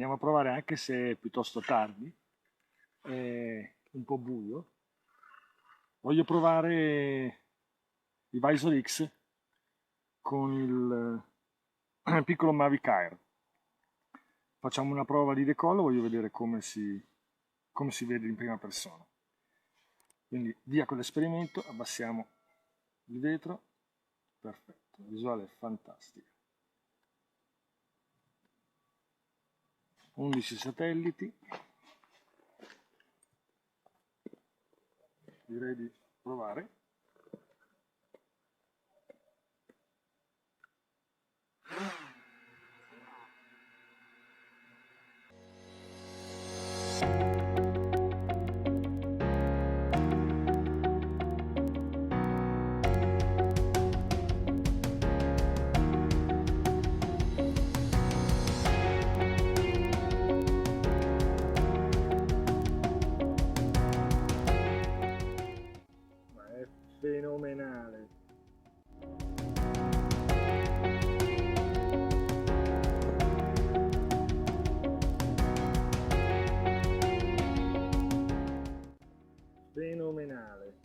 andiamo a provare anche se è piuttosto tardi, è un po' buio. Voglio provare il Visor X con il piccolo Mavic Air. Facciamo una prova di decollo, voglio vedere come si vede in prima persona. Quindi via con l'esperimento, abbassiamo il vetro, perfetto, la visuale è fantastica. 11 satelliti, direi di provare. Ma è fenomenale. Fenomenale.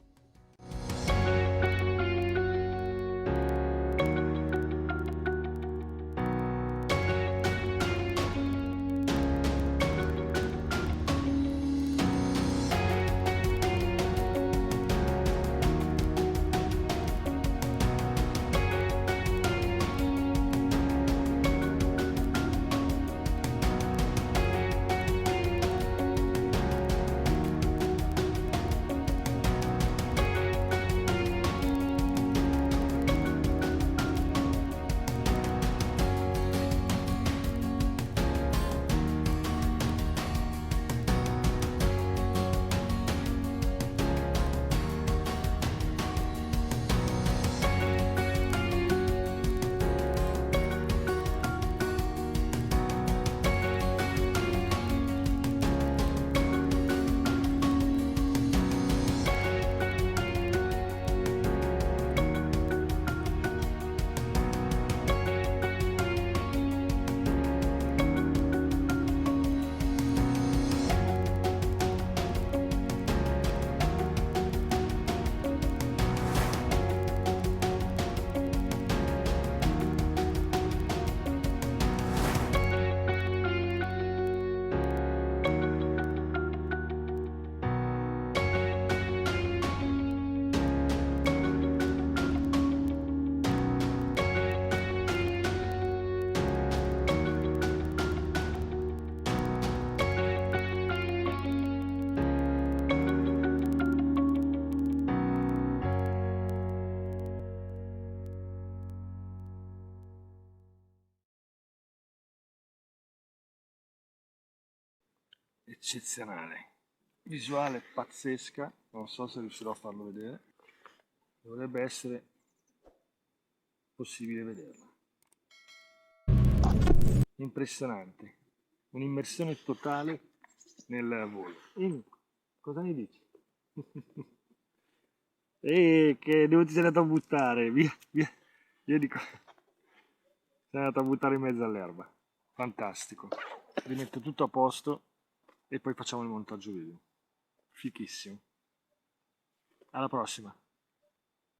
Eccezionale, visuale pazzesca, non so se riuscirò a farlo vedere, dovrebbe essere possibile vederla. Impressionante, un'immersione totale nel volo. Cosa ne dici? Che dove ti sei andato a buttare? Via, via, io dico, sei andato a buttare in mezzo all'erba, fantastico, rimetto tutto a posto e poi facciamo il montaggio video. Fichissimo. Alla prossima.